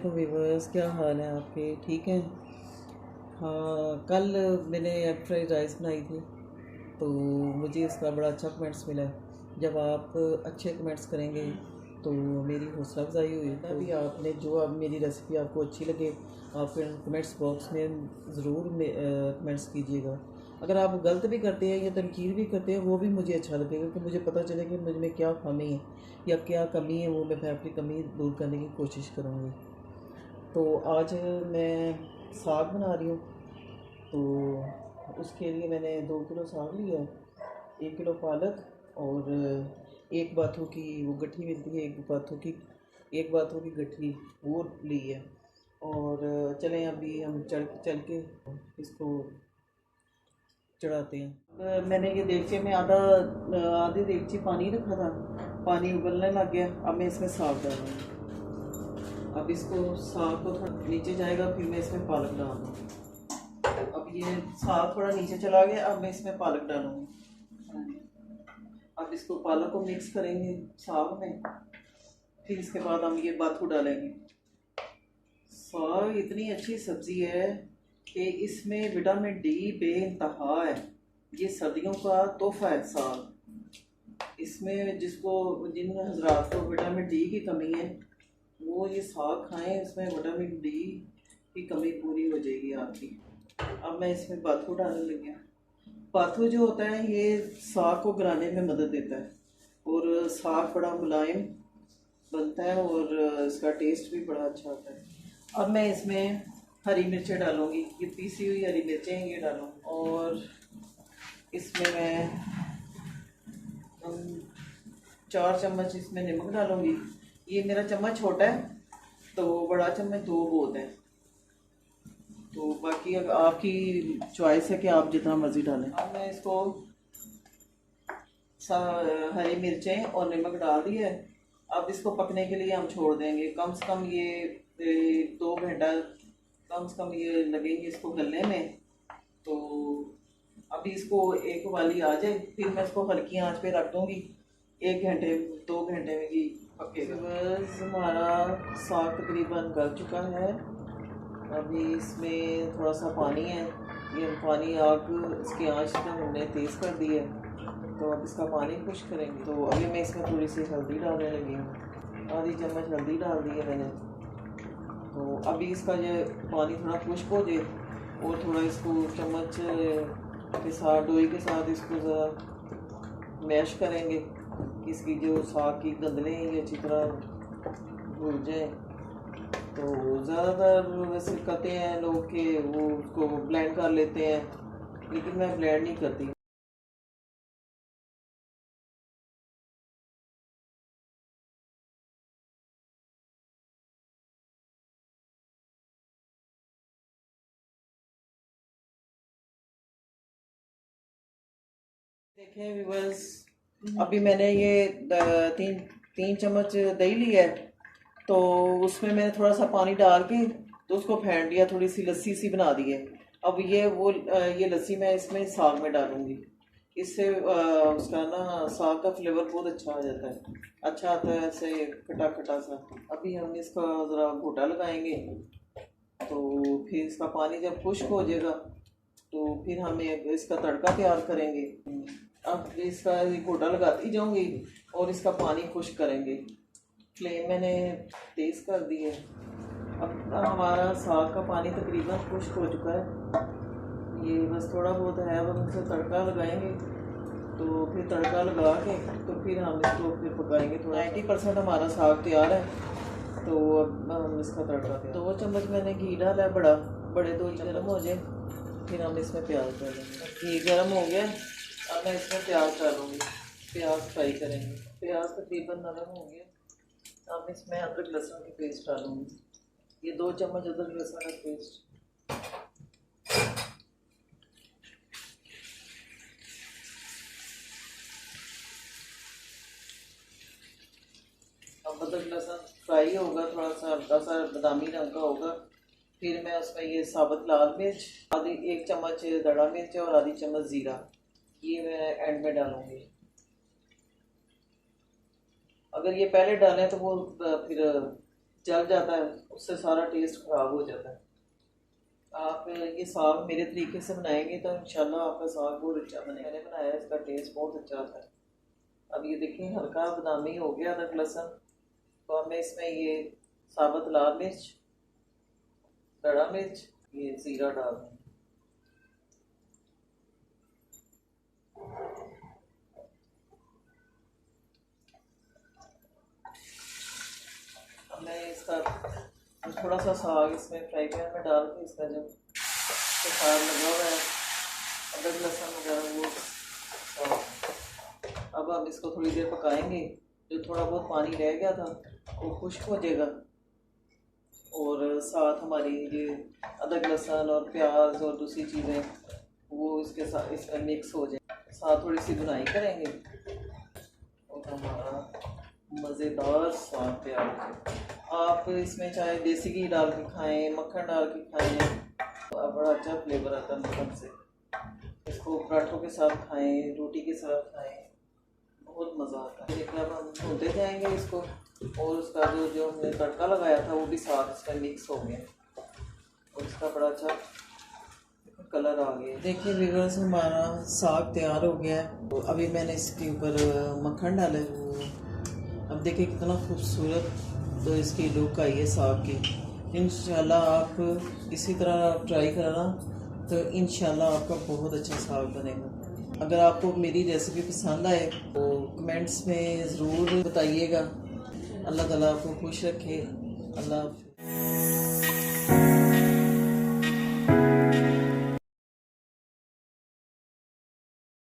वालेकुम व्यूअर्स, क्या हाल है आपके? ठीक हैं? हाँ, कल मैंने एग फ्राइड राइस बनाई थी तो मुझे इसका बड़ा अच्छा कमेंट्स मिला है। जब आप अच्छे कमेंट्स करेंगे तो मेरी हौसला अफजाई हुई। तो भी आपने जो अब मेरी रेसिपी आपको अच्छी लगे आप फिर कमेंट्स बॉक्स में ज़रूर कमेंट्स कीजिएगा। अगर आप गलत भी करते हैं या तनकीद भी करते हैं वो भी मुझे अच्छा लगेगा कि मुझे पता चले कि मुझ में क्या खामी है या क्या कमी है, वो मैं अपनी कमी दूर करने की कोशिश करूँगी। तो आज मैं साग बना रही हूँ। तो उसके लिए मैंने 2 किलो साग लिया है, 1 किलो पालक और एक बाथू की वो गट्ठी मिलती है, एक बाथू की गट्ठी वो ली है। और चलें अभी हम चल के इसको चढ़ाते हैं। मैंने ये देगचे में आधी देगची पानी रखा था, पानी उबलने लग गया। अब मैं इसमें साग डालूँगी। अब इसको साग को थोड़ा नीचे जाएगा, फिर मैं इसमें पालक डाल दूँगी। अब ये साग थोड़ा नीचे चला गया, अब मैं इसमें पालक डालूँगी। अब इसको पालक को मिक्स करेंगे साग में, फिर इसके बाद हम ये बाथू डालेंगे। साग इतनी अच्छी सब्ज़ी है कि इसमें विटामिन डी बेइंतहा है। ये सर्दियों का तोहफा है साग। इसमें जिन हजरात को विटामिन डी की कमी है वो ये साग खाएं, इसमें विटामिन डी की कमी पूरी हो जाएगी आपकी। अब मैं इसमें बाथू डालने लगी हूँ। बाथू जो होता है ये साग को गलाने में मदद देता है और साग बड़ा मुलायम बनता है और इसका टेस्ट भी बड़ा अच्छा होता है। अब मैं इसमें हरी मिर्चें डालूँगी, ये पीसी हुई हरी मिर्चें हैं ये डालूँगी। और इसमें मैं 4 चम्मच इसमें नमक डालूँगी। ये मेरा चम्मच छोटा है तो बड़ा चम्मच 2 बहुत है। तो बाकी अब आपकी चॉइस है कि आप जितना मर्ज़ी डालें। अब मैं इसको हरी मिर्चें और नमक डाल दिया है। अब इसको पकने के लिए हम छोड़ देंगे। कम से कम ये 2 घंटा कम से कम ये लगेंगे इसको गलने में। तो अभी इसको एक उबाली आ जाए फिर मैं इसको हल्की आंच पे रख दूँगी। 1 घंटे 2 घंटे में ये पकेगा। बस हमारा साग तकरीबन गल चुका है। अभी इसमें थोड़ा सा पानी है, ये पानी आग इसकी आंच तो हमने तेज़ कर दी है तो अब इसका पानी खुश करेंगे। तो अभी मैं इसमें थोड़ी सी हल्दी डालने लगी हूँ, आधी चम्मच हल्दी डाल दी है मैंने। तो अभी इसका ये पानी थोड़ा खुश्क हो जाए और थोड़ा इसको चम्मच के साथ डोई के साथ इसको ज़रा मैश करेंगे, इसकी जो साग की गंदलें हैं ये अच्छी तरह भून जाए। तो ज़्यादातर वैसे कहते हैं लोग कि वो उसको ब्लेंड कर लेते हैं, लेकिन मैं ब्लेंड नहीं करती। देखें व्यूअर्स, अभी मैंने ये तीन 3 चम्मच दही लिया है तो उसमें मैंने थोड़ा सा पानी डाल के तो उसको फेंट दिया, थोड़ी सी लस्सी सी बना दी है। अब ये लस्सी मैं इसमें साग में डालूंगी। इससे उसका ना साग का फ्लेवर बहुत अच्छा आ जाता है, अच्छा आता है ऐसे खटा खटा सा। अभी हम इसका ज़रा घोटा लगाएंगे तो फिर इसका पानी जब खुश्क हो जाएगा तो फिर हमें इसका तड़का तैयार करेंगे। अब इसका घोटा लगाती जाऊंगी और इसका पानी खुश्क करेंगे। फ्लेम मैंने तेज़ कर दी है। अब हमारा साग का पानी तकरीबन खुश्क हो चुका है, ये बस थोड़ा बहुत है। अब हम इसे तड़का लगाएंगे तो फिर तड़का लगा के तो फिर हम इसको फिर पकाएंगे। थोड़ा 90% हमारा साग तैयार है तो अब हम इसका तड़का तैयार। 2 चम्मच मैंने घी डाला है, बड़े 2 गर्म हो जाए फिर हम इसमें प्याज डालेंगे। घी गर्म हो गया, अब मैं इसमें प्याज डालूँगी, प्याज फ्राई करेंगे। प्याज तकरीबन नरम हो गया, अब इसमें अदरक लहसुन की पेस्ट डालूँगी, ये 2 चम्मच अदरक लहसुन का पेस्ट। अब अदरक लहसुन फ्राई होगा, थोड़ा सा हल्का सा बादामी रंग का होगा, फिर मैं उसमें ये साबुत लाल मिर्च, आधी 1 चम्मच दड़ा मिर्च और आधी चम्मच ज़ीरा, ये मैं एंड में डालूँगी। अगर ये पहले डालें तो वो फिर जल जाता है, उससे सारा टेस्ट खराब हो जाता है। आप ये साग मेरे तरीके से बनाएंगे तो इंशाल्लाह आपका साग बहुत अच्छा बनेगा। मैंने बनाया, इसका टेस्ट बहुत अच्छा आता है। अब ये देखिए हल्का बादामी हो गया अदरक लहसुन, तो अब मैं इसमें ये साबुत लाल मिर्च, खड़ा मिर्च, ये ज़ीरा डाल दूँ। अब मैं इसका थोड़ा सा साग इसमें फ्राई पैन में डाल के इसका जो साग लगा हुआ है अदरक लहसुन वगैरह वो साग, अब हम इसको थोड़ी देर पकाएंगे। जो थोड़ा बहुत पानी रह गया था वो खुश्क हो जाएगा और साथ हमारी ये अदरक लहसुन और प्याज और दूसरी चीज़ें वो इसके साथ इसमें मिक्स हो जाए। साथ थोड़ी सी भुनाई करेंगे और हमारा मज़ेदार साग तैयार हो जाए। आप इसमें चाहे देसी घी डाल के खाएं, मक्खन डाल के खाएं, तो बड़ा अच्छा फ्लेवर आता है मक्खन से। इसको पराठों के साथ खाएं, रोटी के साथ खाएं, बहुत मज़ा आता है। लेकिन अब हम भूनते जाएंगे इसको और उसका जो हमने तड़का लगाया था वो भी साथ इसमें मिक्स हो गया और इसका बड़ा अच्छा कलर आ गया। देखिए व्यूअर्स हमारा साग तैयार हो गया है। तो अभी मैंने इसके ऊपर मक्खन डाला है। अब देखिए कितना खूबसूरत तो इसकी लुक आई है साग की। इंशाल्लाह आप इसी तरह ट्राई करना तो इंशाल्लाह आपका बहुत अच्छा साग बनेगा। अगर आपको मेरी रेसिपी पसंद आए तो कमेंट्स में ज़रूर बताइएगा। अल्लाह ताला आपको खुश रखे। अल्लाह।